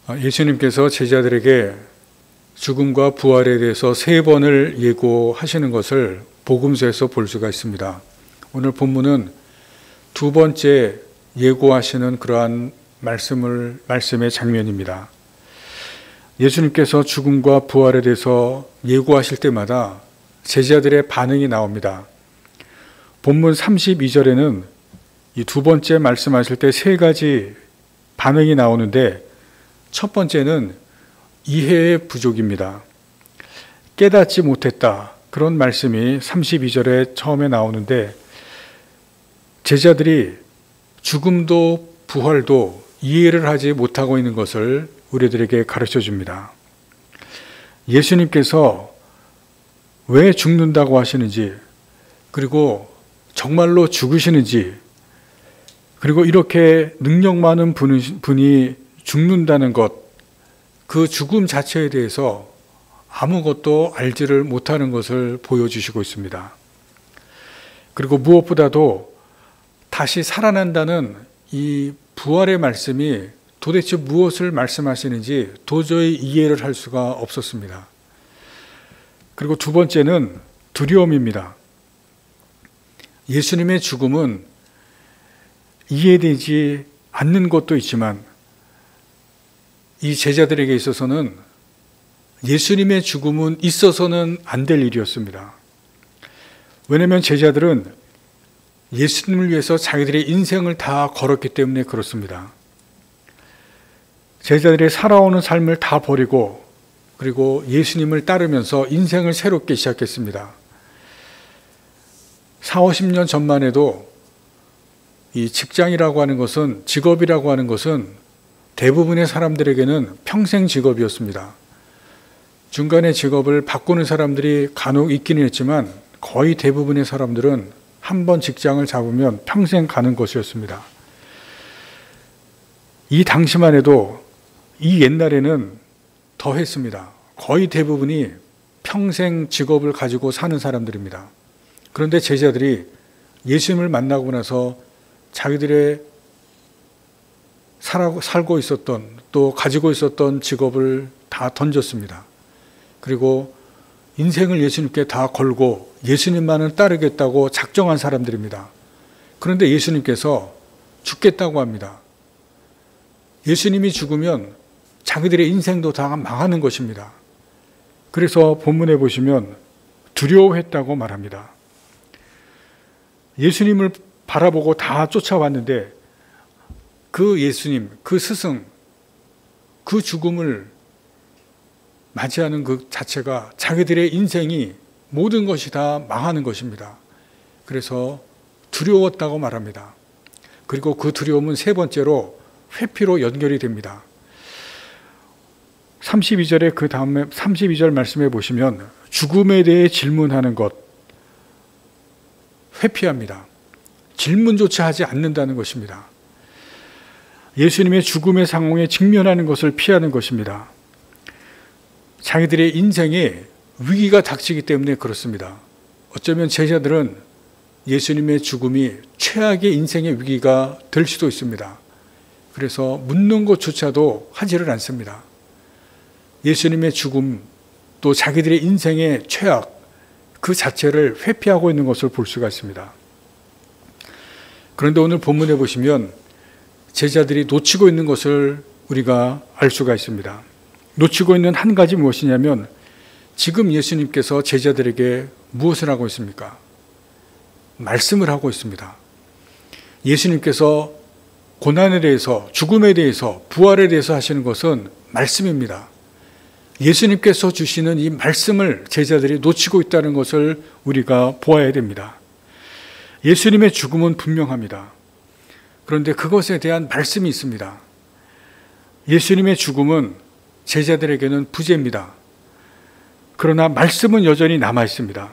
예수님께서 제자들에게 죽음과 부활에 대해서 3번을 예고하시는 것을 복음서에서 볼 수가 있습니다. 오늘 본문은 2번째 예고하시는 그러한 말씀의 장면입니다. 예수님께서 죽음과 부활에 대해서 예고하실 때마다 제자들의 반응이 나옵니다. 본문 32절에는 이 2번째 말씀하실 때 3가지 반응이 나오는데, 첫 번째는 이해의 부족입니다. 깨닫지 못했다, 그런 말씀이 32절에 처음에 나오는데, 제자들이 죽음도 부활도 이해를 하지 못하고 있는 것을 우리들에게 가르쳐 줍니다. 예수님께서 왜 죽는다고 하시는지, 그리고 정말로 죽으시는지, 그리고 이렇게 능력 많은 분이 죽는다는 것, 그 죽음 자체에 대해서 아무것도 알지를 못하는 것을 보여주시고 있습니다. 그리고 무엇보다도 다시 살아난다는 이 부활의 말씀이 도대체 무엇을 말씀하시는지 도저히 이해를 할 수가 없었습니다. 그리고 2번째는 두려움입니다. 예수님의 죽음은 이해되지 않는 것도 있지만, 이 제자들에게 있어서는 예수님의 죽음은 있어서는 안 될 일이었습니다. 왜냐하면 제자들은 예수님을 위해서 자기들의 인생을 다 걸었기 때문에 그렇습니다. 제자들의 살아오는 삶을 다 버리고, 그리고 예수님을 따르면서 인생을 새롭게 시작했습니다. 40-50년 전만 해도 이 직장이라고 하는 것은, 직업이라고 하는 것은 대부분의 사람들에게는 평생 직업이었습니다. 중간에 직업을 바꾸는 사람들이 간혹 있기는 했지만, 거의 대부분의 사람들은 한번 직장을 잡으면 평생 가는 것이었습니다. 이 당시만 해도, 이 옛날에는 더 했습니다. 거의 대부분이 평생 직업을 가지고 사는 사람들입니다. 그런데 제자들이 예수님을 만나고 나서 자기들의 살고 있었던, 또 가지고 있었던 직업을 다 던졌습니다. 그리고 인생을 예수님께 다 걸고 예수님만을 따르겠다고 작정한 사람들입니다. 그런데 예수님께서 죽겠다고 합니다. 예수님이 죽으면 자기들의 인생도 다 망하는 것입니다. 그래서 본문에 보시면 두려워했다고 말합니다. 예수님을 바라보고 다 쫓아왔는데, 그 예수님, 그 스승, 그 죽음을 맞이하는 그 자체가 자기들의 인생이 모든 것이 다 망하는 것입니다. 그래서 두려웠다고 말합니다. 그리고 그 두려움은 3번째로 회피로 연결이 됩니다. 32절에 그 다음에 32절 말씀해 보시면 죽음에 대해 질문하는 것, 회피합니다. 질문조차 하지 않는다는 것입니다. 예수님의 죽음의 상황에 직면하는 것을 피하는 것입니다. 자기들의 인생에 위기가 닥치기 때문에 그렇습니다. 어쩌면 제자들은 예수님의 죽음이 최악의 인생의 위기가 될 수도 있습니다. 그래서 묻는 것조차도 하지를 않습니다. 예수님의 죽음, 또 자기들의 인생의 최악, 그 자체를 회피하고 있는 것을 볼 수가 있습니다. 그런데 오늘 본문에 보시면 제자들이 놓치고 있는 것을 우리가 알 수가 있습니다. 놓치고 있는 한 가지 무엇이냐면, 지금 예수님께서 제자들에게 무엇을 하고 있습니까? 말씀을 하고 있습니다. 예수님께서 고난에 대해서, 죽음에 대해서, 부활에 대해서 하시는 것은 말씀입니다. 예수님께서 주시는 이 말씀을 제자들이 놓치고 있다는 것을 우리가 보아야 됩니다. 예수님의 죽음은 분명합니다. 그런데 그것에 대한 말씀이 있습니다. 예수님의 죽음은 제자들에게는 부재입니다. 그러나 말씀은 여전히 남아 있습니다.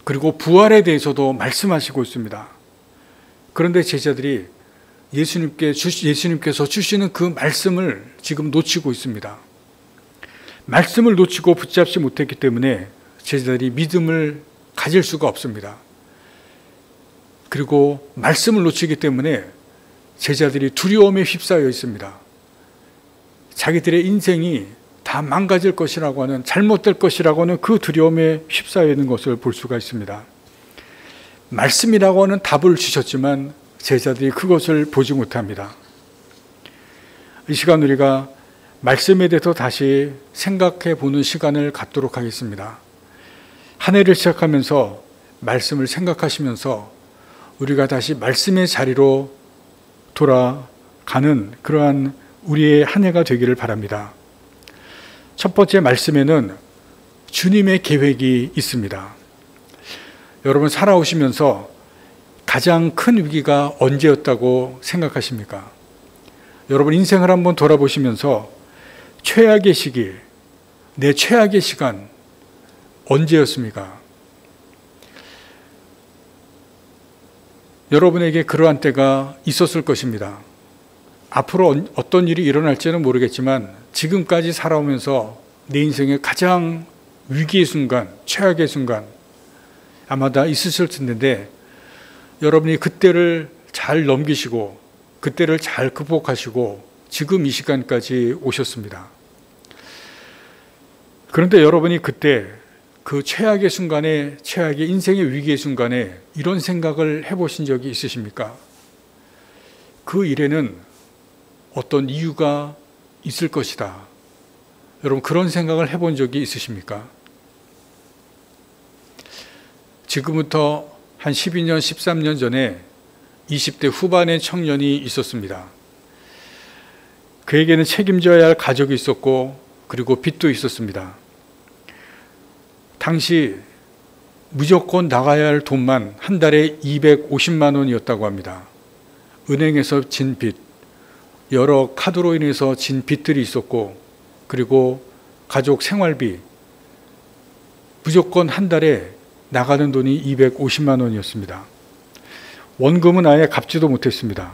그리고 부활에 대해서도 말씀하시고 있습니다. 그런데 제자들이 예수님께서 주시는 그 말씀을 지금 놓치고 있습니다. 말씀을 놓치고 붙잡지 못했기 때문에 제자들이 믿음을 가질 수가 없습니다. 그리고 말씀을 놓치기 때문에 제자들이 두려움에 휩싸여 있습니다. 자기들의 인생이 다 망가질 것이라고 하는, 잘못될 것이라고 하는 그 두려움에 휩싸여 있는 것을 볼 수가 있습니다. 말씀이라고 하는 답을 주셨지만 제자들이 그것을 보지 못합니다. 이 시간 우리가 말씀에 대해서 다시 생각해 보는 시간을 갖도록 하겠습니다. 한 해를 시작하면서 말씀을 생각하시면서 우리가 다시 말씀의 자리로 돌아가는 그러한 우리의 한 해가 되기를 바랍니다. 첫 번째 말씀에는 주님의 계획이 있습니다. 여러분 살아오시면서 가장 큰 위기가 언제였다고 생각하십니까? 여러분 인생을 한번 돌아보시면서 최악의 시기, 내 최악의 시간 언제였습니까? 여러분에게 그러한 때가 있었을 것입니다. 앞으로 어떤 일이 일어날지는 모르겠지만 지금까지 살아오면서 내 인생의 가장 위기의 순간, 최악의 순간 아마 다 있으실 텐데 여러분이 그때를 잘 넘기시고 그때를 잘 극복하시고 지금 이 시간까지 오셨습니다. 그런데 여러분이 그때 그 최악의 순간에, 최악의 인생의 위기의 순간에 이런 생각을 해보신 적이 있으십니까? 그 일에는 어떤 이유가 있을 것이다. 여러분 그런 생각을 해본 적이 있으십니까? 지금부터 한 12년, 13년 전에 20대 후반의 청년이 있었습니다. 그에게는 책임져야 할 가족이 있었고 그리고 빚도 있었습니다. 당시 무조건 나가야 할 돈만 한 달에 250만 원이었다고 합니다. 은행에서 진 빚, 여러 카드로 인해서 진 빚들이 있었고 그리고 가족 생활비, 무조건 한 달에 나가는 돈이 250만 원이었습니다. 원금은 아예 갚지도 못했습니다.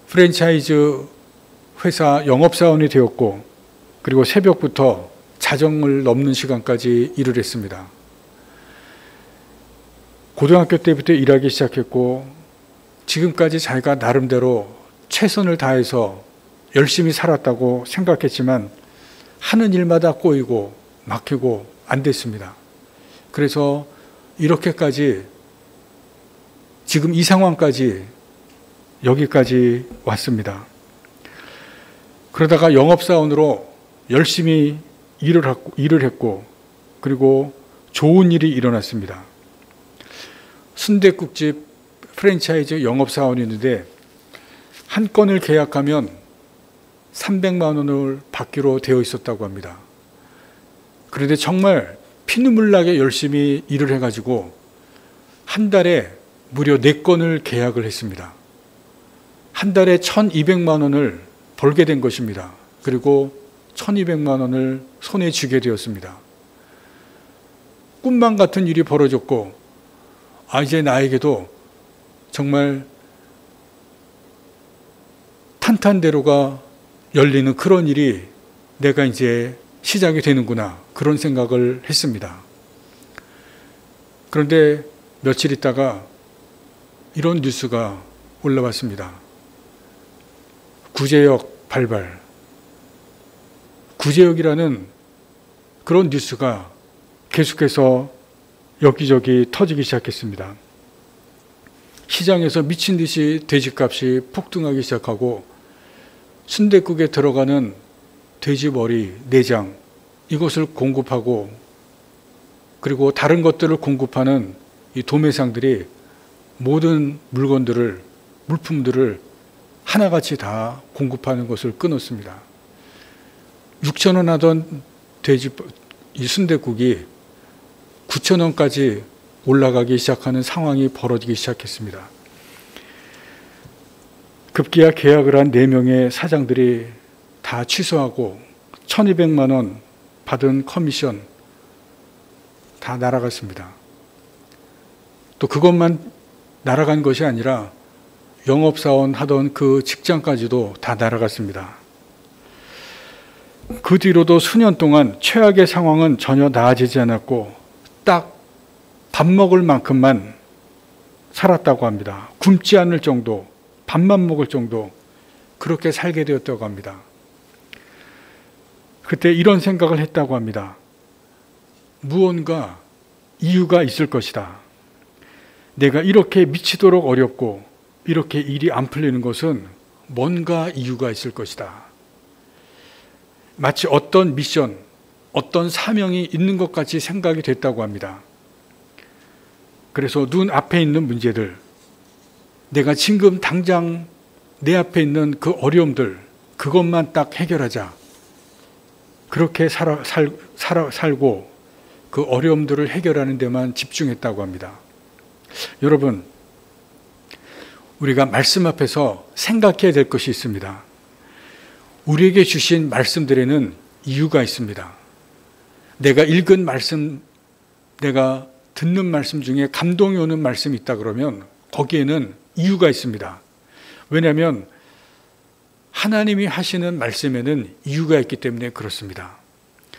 프랜차이즈 회사 영업사원이 되었고 그리고 새벽부터 자정을 넘는 시간까지 일을 했습니다. 고등학교 때부터 일하기 시작했고 지금까지 자기가 나름대로 최선을 다해서 열심히 살았다고 생각했지만 하는 일마다 꼬이고 막히고 안 됐습니다. 그래서 이렇게까지 지금 이 상황까지 여기까지 왔습니다. 그러다가 영업사원으로 열심히 일을 했고 그리고 좋은 일이 일어났습니다. 순댓국집 프랜차이즈 영업사원이었는데 한 건을 계약하면 300만 원을 받기로 되어 있었다고 합니다. 그런데 정말 피눈물 나게 열심히 일을 해가지고 한 달에 무려 4건을 계약을 했습니다. 한 달에 1,200만 원을 벌게 된 것입니다. 그리고 1,200만 원을 손에 쥐게 되었습니다. 꿈만 같은 일이 벌어졌고 이제 나에게도 정말 탄탄대로가 열리는 그런 일이 내가 이제 시작이 되는구나 그런 생각을 했습니다. 그런데 며칠 있다가 이런 뉴스가 올라왔습니다. 구제역 발발. 구제역이라는 그런 뉴스가 계속해서 여기저기 터지기 시작했습니다. 시장에서 미친 듯이 돼지값이 폭등하기 시작하고 순댓국에 들어가는 돼지 머리, 내장 이것을 공급하고 그리고 다른 것들을 공급하는 이 도매상들이 모든 물품들을 하나같이 다 공급하는 것을 끊었습니다. 6,000원 하던 이 순댓국이 9,000원까지 올라가기 시작하는 상황이 벌어지기 시작했습니다. 급기야 계약을 한 4명의 사장들이 다 취소하고 1,200만 원 받은 커미션 다 날아갔습니다. 또 그것만 날아간 것이 아니라 영업사원 하던 그 직장까지도 다 날아갔습니다. 그 뒤로도 수년 동안 최악의 상황은 전혀 나아지지 않았고 딱 밥 먹을 만큼만 살았다고 합니다. 굶지 않을 정도, 밥만 먹을 정도 그렇게 살게 되었다고 합니다. 그때 이런 생각을 했다고 합니다. 무언가 이유가 있을 것이다. 내가 이렇게 미치도록 어렵고 이렇게 일이 안 풀리는 것은 뭔가 이유가 있을 것이다. 마치 어떤 미션, 어떤 사명이 있는 것 같이 생각이 됐다고 합니다. 그래서 눈 앞에 있는 문제들, 내가 지금 당장 내 앞에 있는 그 어려움들, 그것만 딱 해결하자. 그렇게 살고 그 어려움들을 해결하는 데만 집중했다고 합니다. 여러분, 우리가 말씀 앞에서 생각해야 될 것이 있습니다. 우리에게 주신 말씀들에는 이유가 있습니다. 내가 읽은 말씀, 내가 듣는 말씀 중에 감동이 오는 말씀이 있다 그러면 거기에는 이유가 있습니다. 왜냐하면 하나님이 하시는 말씀에는 이유가 있기 때문에 그렇습니다.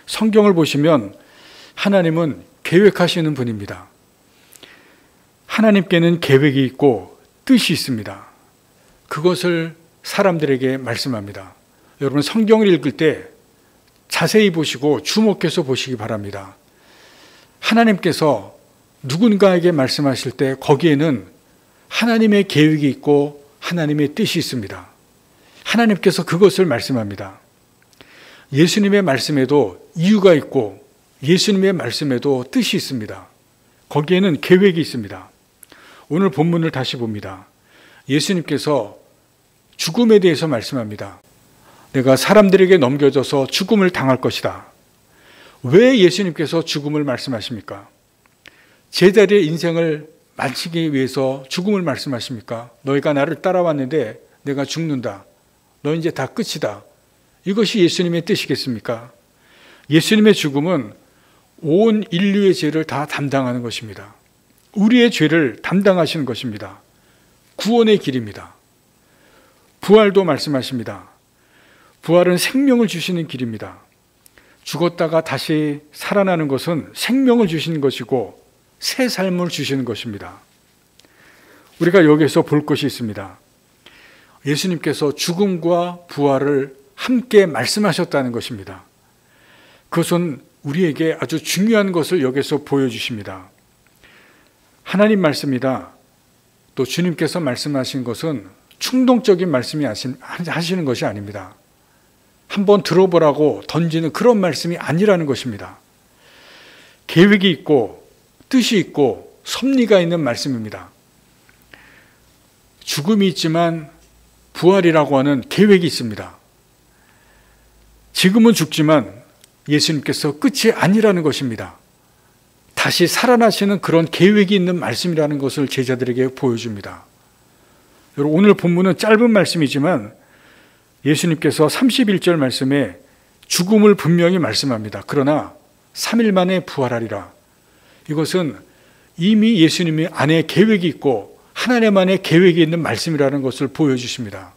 성경을 보시면 하나님은 계획하시는 분입니다. 하나님께는 계획이 있고 뜻이 있습니다. 그것을 사람들에게 말씀합니다. 여러분, 성경을 읽을 때 자세히 보시고 주목해서 보시기 바랍니다. 하나님께서 누군가에게 말씀하실 때 거기에는 하나님의 계획이 있고 하나님의 뜻이 있습니다. 하나님께서 그것을 말씀합니다. 예수님의 말씀에도 이유가 있고 예수님의 말씀에도 뜻이 있습니다. 거기에는 계획이 있습니다. 오늘 본문을 다시 봅니다. 예수님께서 죽음에 대해서 말씀합니다. 내가 사람들에게 넘겨져서 죽음을 당할 것이다. 왜 예수님께서 죽음을 말씀하십니까? 제자리의 인생을 마치기 위해서 죽음을 말씀하십니까? 너희가 나를 따라왔는데 내가 죽는다. 너 이제 다 끝이다. 이것이 예수님의 뜻이겠습니까? 예수님의 죽음은 온 인류의 죄를 다 담당하는 것입니다. 우리의 죄를 담당하시는 것입니다. 구원의 길입니다. 부활도 말씀하십니다. 부활은 생명을 주시는 길입니다. 죽었다가 다시 살아나는 것은 생명을 주시는 것이고 새 삶을 주시는 것입니다. 우리가 여기서 볼 것이 있습니다. 예수님께서 죽음과 부활을 함께 말씀하셨다는 것입니다. 그것은 우리에게 아주 중요한 것을 여기서 보여주십니다. 하나님 말씀이다. 또 주님께서 말씀하신 것은 충동적인 말씀이 하시는 것이 아닙니다. 한번 들어보라고 던지는 그런 말씀이 아니라는 것입니다. 계획이 있고 뜻이 있고 섭리가 있는 말씀입니다. 죽음이 있지만 부활이라고 하는 계획이 있습니다. 지금은 죽지만 예수님께서 끝이 아니라는 것입니다. 다시 살아나시는 그런 계획이 있는 말씀이라는 것을 제자들에게 보여줍니다. 여러분, 오늘 본문은 짧은 말씀이지만 예수님께서 31절 말씀에 죽음을 분명히 말씀합니다. 그러나 3일 만에 부활하리라. 이것은 이미 예수님이 안에 계획이 있고 하나님 안에 계획이 있는 말씀이라는 것을 보여주십니다.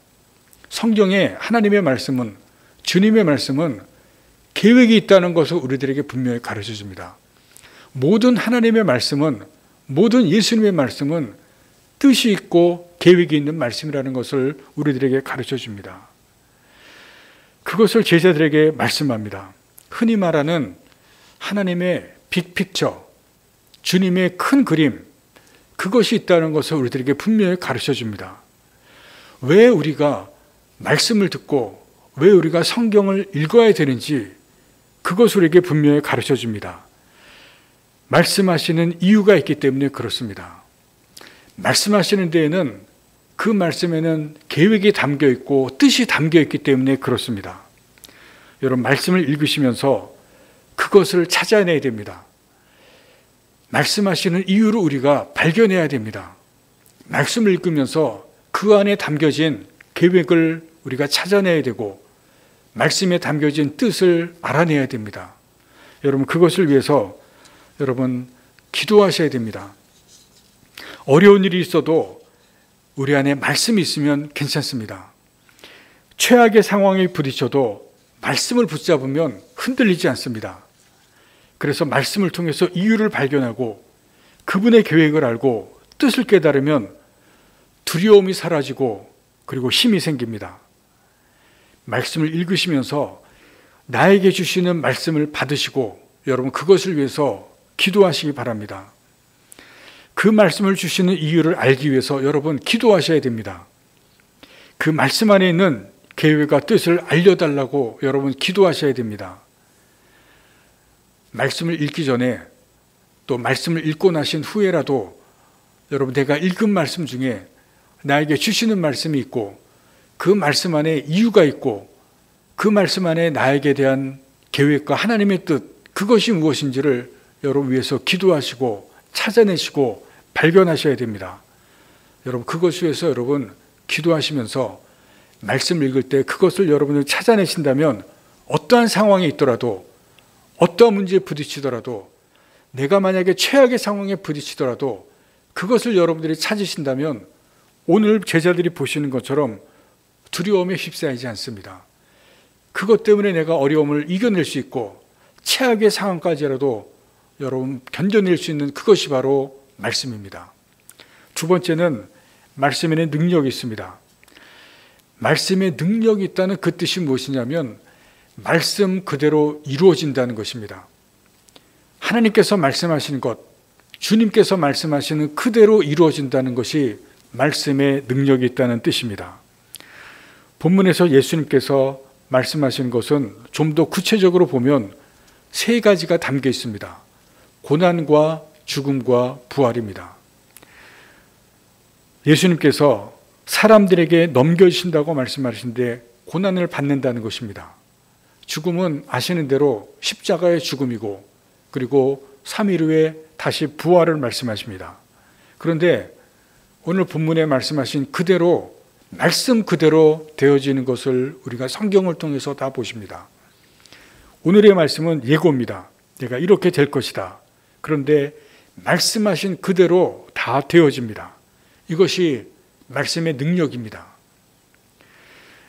성경에 하나님의 말씀은, 주님의 말씀은 계획이 있다는 것을 우리들에게 분명히 가르쳐 줍니다. 모든 하나님의 말씀은, 모든 예수님의 말씀은 뜻이 있고 계획이 있는 말씀이라는 것을 우리들에게 가르쳐 줍니다. 그것을 제자들에게 말씀합니다. 흔히 말하는 하나님의 빅픽처, 주님의 큰 그림, 그것이 있다는 것을 우리들에게 분명히 가르쳐 줍니다. 왜 우리가 말씀을 듣고 왜 우리가 성경을 읽어야 되는지 그것을 우리에게 분명히 가르쳐 줍니다. 말씀하시는 이유가 있기 때문에 그렇습니다. 말씀하시는 데에는 그 말씀에는 계획이 담겨 있고 뜻이 담겨 있기 때문에 그렇습니다. 여러분, 말씀을 읽으시면서 그것을 찾아내야 됩니다. 말씀하시는 이유를 우리가 발견해야 됩니다. 말씀을 읽으면서 그 안에 담겨진 계획을 우리가 찾아내야 되고 말씀에 담겨진 뜻을 알아내야 됩니다. 여러분, 그것을 위해서 여러분 기도하셔야 됩니다. 어려운 일이 있어도 우리 안에 말씀이 있으면 괜찮습니다. 최악의 상황에 부딪혀도 말씀을 붙잡으면 흔들리지 않습니다. 그래서 말씀을 통해서 이유를 발견하고 그분의 계획을 알고 뜻을 깨달으면 두려움이 사라지고 그리고 힘이 생깁니다. 말씀을 읽으시면서 나에게 주시는 말씀을 받으시고 여러분 그것을 위해서 기도하시기 바랍니다. 그 말씀을 주시는 이유를 알기 위해서 여러분 기도하셔야 됩니다. 그 말씀 안에 있는 계획과 뜻을 알려달라고 여러분 기도하셔야 됩니다. 말씀을 읽기 전에 또 말씀을 읽고 나신 후에라도 여러분 내가 읽은 말씀 중에 나에게 주시는 말씀이 있고 그 말씀 안에 이유가 있고 그 말씀 안에 나에게 대한 계획과 하나님의 뜻 그것이 무엇인지를 여러분 위해서 기도하시고 찾아내시고 발견하셔야 됩니다. 여러분 그것을 위해서 여러분 기도하시면서 말씀을 읽을 때 그것을 여러분이 찾아내신다면 어떠한 상황에 있더라도 어떠한 문제에 부딪히더라도 내가 만약에 최악의 상황에 부딪히더라도 그것을 여러분들이 찾으신다면 오늘 제자들이 보시는 것처럼 두려움에 휩싸이지 않습니다. 그것 때문에 내가 어려움을 이겨낼 수 있고 최악의 상황까지라도 여러분 견뎌낼 수 있는 그것이 바로 말씀입니다. 두 번째는 말씀에는 능력이 있습니다. 말씀에 능력이 있다는 그 뜻이 무엇이냐면 말씀 그대로 이루어진다는 것입니다. 하나님께서 말씀하시는 것, 주님께서 말씀하시는 그대로 이루어진다는 것이 말씀에 능력이 있다는 뜻입니다. 본문에서 예수님께서 말씀하신 것은 좀 더 구체적으로 보면 세 가지가 담겨 있습니다. 고난과 죽음과 부활입니다. 예수님께서 사람들에게 넘겨주신다고 말씀하시는데 고난을 받는다는 것입니다. 죽음은 아시는 대로 십자가의 죽음이고 그리고 3일 후에 다시 부활을 말씀하십니다. 그런데 오늘 본문에 말씀하신 그대로 말씀 그대로 되어지는 것을 우리가 성경을 통해서 다 보십니다. 오늘의 말씀은 예고입니다. 내가 이렇게 될 것이다. 그런데 말씀하신 그대로 다 되어집니다. 이것이 말씀의 능력입니다.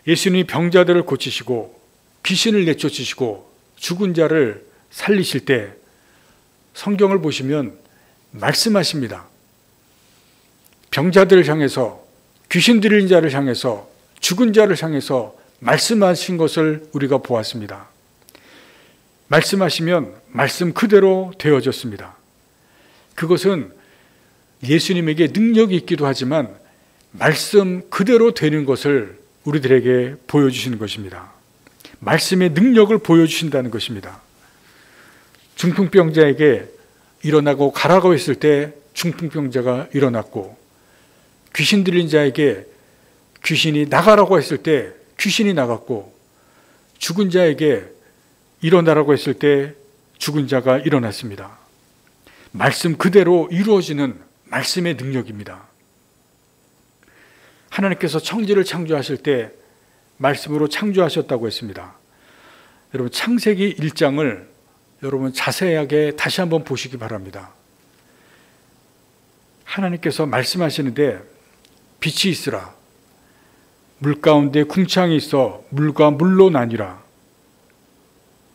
예수님이 병자들을 고치시고 귀신을 내쫓으시고 죽은 자를 살리실 때 성경을 보시면 말씀하십니다. 병자들을 향해서 귀신 들린 자를 향해서 죽은 자를 향해서 말씀하신 것을 우리가 보았습니다. 말씀하시면 말씀 그대로 되어졌습니다. 그것은 예수님에게 능력이 있기도 하지만 말씀 그대로 되는 것을 우리들에게 보여주시는 것입니다. 말씀의 능력을 보여주신다는 것입니다. 중풍병자에게 일어나고 가라고 했을 때 중풍병자가 일어났고 귀신 들린 자에게 귀신이 나가라고 했을 때 귀신이 나갔고 죽은 자에게 일어나라고 했을 때 죽은 자가 일어났습니다. 말씀 그대로 이루어지는 말씀의 능력입니다. 하나님께서 천지를 창조하실 때 말씀으로 창조하셨다고 했습니다. 여러분 창세기 1장을 여러분 자세하게 다시 한번 보시기 바랍니다. 하나님께서 말씀하시는데 빛이 있으라. 물 가운데 궁창이 있어 물과 물로 나뉘라.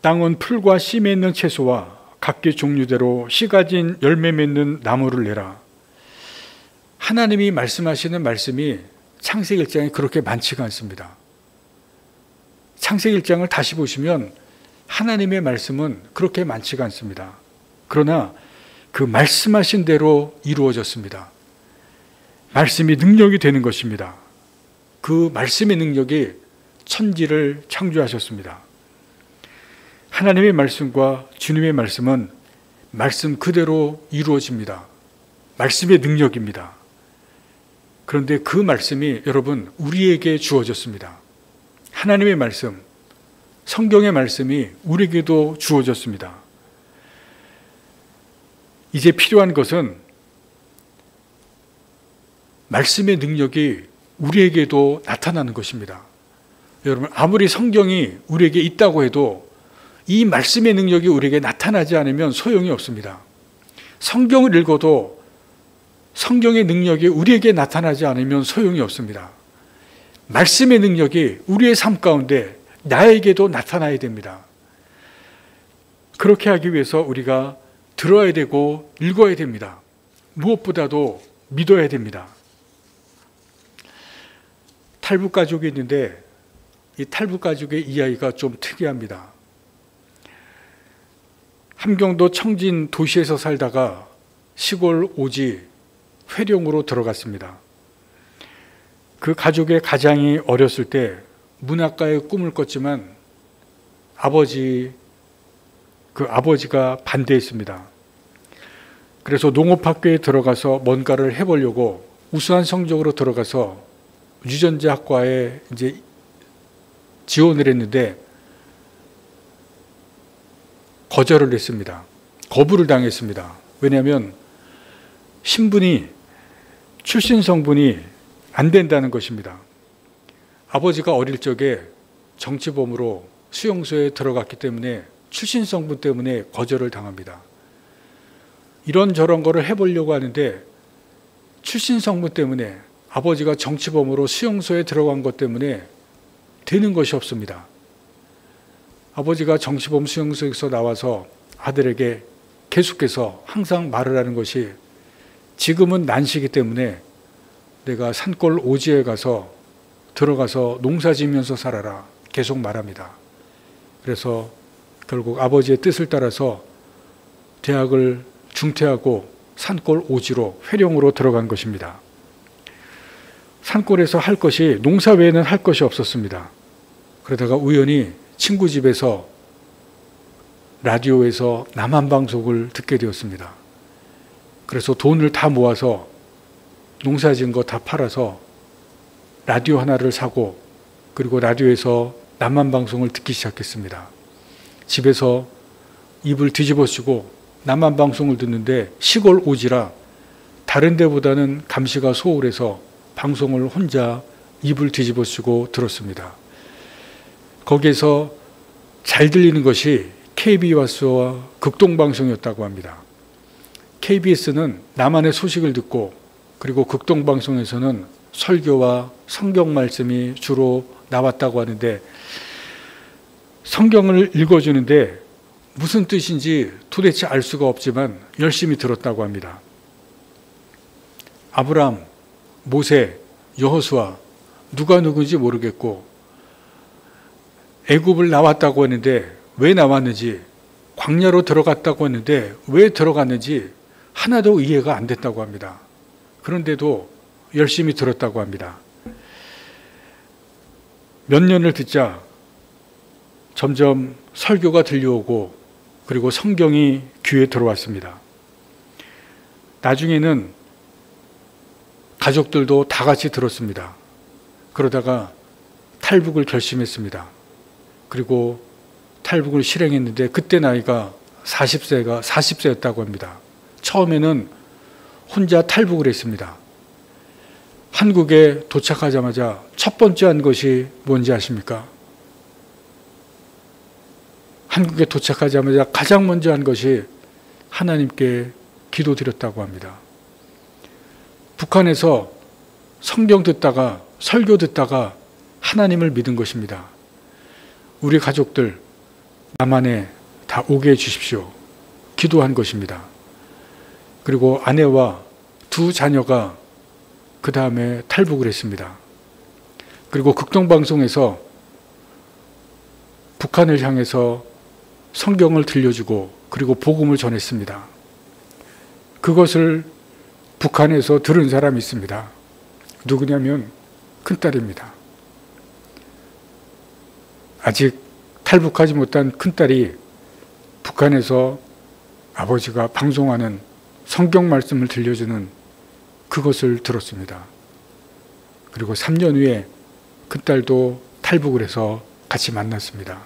땅은 풀과 씨 맺는 채소와 각기 종류대로 씨 가진 열매 맺는 나무를 내라. 하나님이 말씀하시는 말씀이 창세기 1장에 그렇게 많지가 않습니다. 창세기 1장을 다시 보시면 하나님의 말씀은 그렇게 많지가 않습니다. 그러나 그 말씀하신 대로 이루어졌습니다. 말씀이 능력이 되는 것입니다. 그 말씀의 능력이 천지를 창조하셨습니다. 하나님의 말씀과 주님의 말씀은 말씀 그대로 이루어집니다. 말씀의 능력입니다. 그런데 그 말씀이 여러분 우리에게 주어졌습니다. 하나님의 말씀, 성경의 말씀이 우리에게도 주어졌습니다. 이제 필요한 것은 말씀의 능력이 우리에게도 나타나는 것입니다. 여러분 아무리 성경이 우리에게 있다고 해도 이 말씀의 능력이 우리에게 나타나지 않으면 소용이 없습니다. 성경을 읽어도 성경의 능력이 우리에게 나타나지 않으면 소용이 없습니다. 말씀의 능력이 우리의 삶 가운데 나에게도 나타나야 됩니다. 그렇게 하기 위해서 우리가 들어야 되고 읽어야 됩니다. 무엇보다도 믿어야 됩니다. 탈북 가족이 있는데 이 탈북 가족의 이야기가 좀 특이합니다. 함경도 청진 도시에서 살다가 시골 오지 회룡으로 들어갔습니다. 그 가족의 가장이 어렸을 때 문학가의 꿈을 꿨지만 아버지가 반대했습니다. 그래서 농업학교에 들어가서 뭔가를 해보려고 우수한 성적으로 들어가서 유전자학과에 이제 지원을 했는데 거절을 했습니다. 거부를 당했습니다. 왜냐하면 출신 성분이 안 된다는 것입니다. 아버지가 어릴 적에 정치범으로 수용소에 들어갔기 때문에 출신 성분 때문에 거절을 당합니다. 이런저런 거를 해보려고 하는데 출신 성분 때문에 아버지가 정치범으로 수용소에 들어간 것 때문에 되는 것이 없습니다. 아버지가 정치범 수용소에서 나와서 아들에게 계속해서 항상 말을 하는 것이 지금은 난시기 때문에 내가 산골 오지에 들어가서 농사 지으면서 살아라 계속 말합니다. 그래서 결국 아버지의 뜻을 따라서 대학을 중퇴하고 산골 오지로 회룡으로 들어간 것입니다. 산골에서 할 것이 농사 외에는 할 것이 없었습니다. 그러다가 우연히 친구 집에서 라디오에서 남한방송을 듣게 되었습니다. 그래서 돈을 다 모아서 농사 지은 거 다 팔아서 라디오 하나를 사고 그리고 라디오에서 남한방송을 듣기 시작했습니다. 집에서 입을 뒤집어 쓰고 남한방송을 듣는데 시골 오지라 다른 데보다는 감시가 소홀해서 방송을 혼자 입을 뒤집어 쓰고 들었습니다. 거기에서 잘 들리는 것이 KBS와 극동방송이었다고 합니다. KBS는 남한의 소식을 듣고 그리고 극동방송에서는 설교와 성경 말씀이 주로 나왔다고 하는데 성경을 읽어주는데 무슨 뜻인지 도대체 알 수가 없지만 열심히 들었다고 합니다. 아브람, 모세, 여호수아 누가 누군지 모르겠고 애굽을 나왔다고 했는데 왜 나왔는지 광야로 들어갔다고 했는데 왜 들어갔는지 하나도 이해가 안 됐다고 합니다. 그런데도 열심히 들었다고 합니다. 몇 년을 듣자 점점 설교가 들려오고 그리고 성경이 귀에 들어왔습니다. 나중에는 가족들도 다 같이 들었습니다. 그러다가 탈북을 결심했습니다. 그리고 탈북을 실행했는데 그때 나이가 40세였다고 합니다. 처음에는 혼자 탈북을 했습니다. 한국에 도착하자마자 첫 번째 한 것이 뭔지 아십니까? 한국에 도착하자마자 가장 먼저 한 것이 하나님께 기도드렸다고 합니다. 북한에서 성경 듣다가 설교 듣다가 하나님을 믿은 것입니다. 우리 가족들 남한에 다 오게 해주십시오. 기도한 것입니다. 그리고 아내와 두 자녀가 그 다음에 탈북을 했습니다. 그리고 극동방송에서 북한을 향해서 성경을 들려주고 그리고 복음을 전했습니다. 그것을 북한에서 들은 사람이 있습니다. 누구냐면 큰딸입니다. 아직 탈북하지 못한 큰딸이 북한에서 아버지가 방송하는 성경 말씀을 들려주는 그것을 들었습니다. 그리고 3년 후에 큰딸도 탈북을 해서 같이 만났습니다.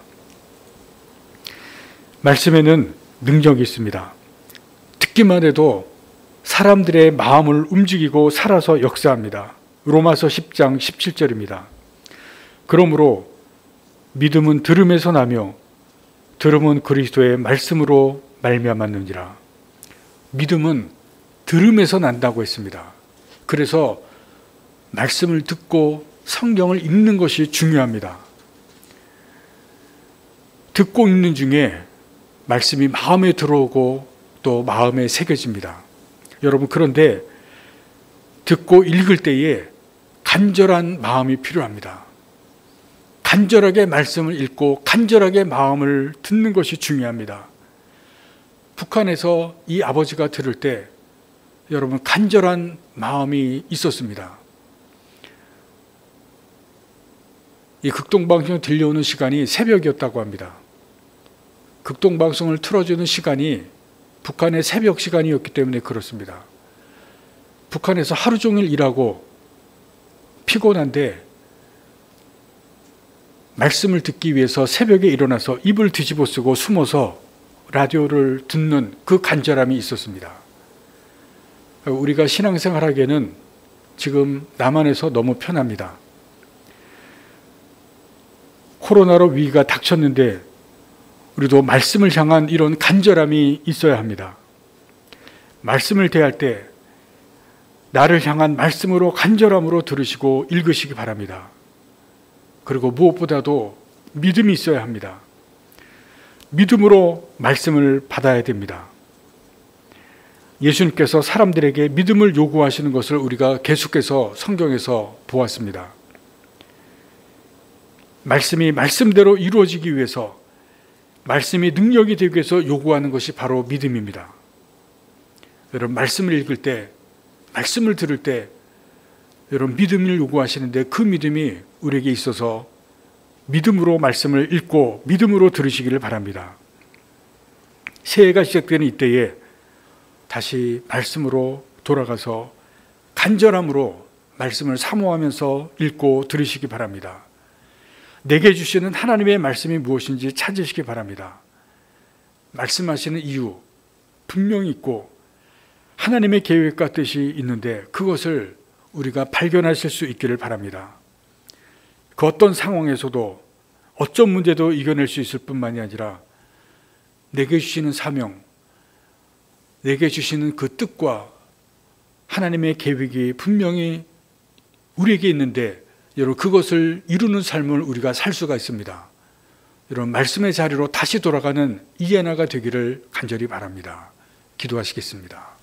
말씀에는 능력이 있습니다. 듣기만 해도 사람들의 마음을 움직이고 살아서 역사합니다. 로마서 10장 17절입니다. 그러므로 믿음은 들음에서 나며 들음은 그리스도의 말씀으로 말미암았느니라. 믿음은 들음에서 난다고 했습니다. 그래서 말씀을 듣고 성경을 읽는 것이 중요합니다. 듣고 읽는 중에 말씀이 마음에 들어오고 또 마음에 새겨집니다. 여러분, 그런데 듣고 읽을 때에 간절한 마음이 필요합니다. 간절하게 말씀을 읽고 간절하게 마음을 듣는 것이 중요합니다. 북한에서 이 아버지가 들을 때 여러분 간절한 마음이 있었습니다. 이 극동방송 들려오는 시간이 새벽이었다고 합니다. 극동방송을 틀어주는 시간이 북한의 새벽 시간이었기 때문에 그렇습니다. 북한에서 하루 종일 일하고 피곤한데 말씀을 듣기 위해서 새벽에 일어나서 이불 뒤집어 쓰고 숨어서 라디오를 듣는 그 간절함이 있었습니다. 우리가 신앙생활하기에는 지금 남한에서 너무 편합니다. 코로나로 위기가 닥쳤는데 우리도 말씀을 향한 이런 간절함이 있어야 합니다. 말씀을 대할 때 나를 향한 말씀으로 간절함으로 들으시고 읽으시기 바랍니다. 그리고 무엇보다도 믿음이 있어야 합니다. 믿음으로 말씀을 받아야 됩니다. 예수님께서 사람들에게 믿음을 요구하시는 것을 우리가 계속해서 성경에서 보았습니다. 말씀이 말씀대로 이루어지기 위해서, 말씀이 능력이 되기 위해서 요구하는 것이 바로 믿음입니다. 여러분, 말씀을 읽을 때, 말씀을 들을 때 여러분 믿음을 요구하시는데 그 믿음이 우리에게 있어서 믿음으로 말씀을 읽고 믿음으로 들으시기를 바랍니다. 새해가 시작되는 이때에 다시 말씀으로 돌아가서 간절함으로 말씀을 사모하면서 읽고 들으시기 바랍니다. 내게 주시는 하나님의 말씀이 무엇인지 찾으시기 바랍니다. 말씀하시는 이유 분명히 있고 하나님의 계획과 뜻이 있는데 그것을 우리가 발견하실 수 있기를 바랍니다. 그 어떤 상황에서도 어떤 문제도 이겨낼 수 있을 뿐만이 아니라 내게 주시는 사명, 내게 주시는 그 뜻과 하나님의 계획이 분명히 우리에게 있는데 여러분 그것을 이루는 삶을 우리가 살 수가 있습니다. 여러분 말씀의 자리로 다시 돌아가는 이해나가 되기를 간절히 바랍니다. 기도하시겠습니다.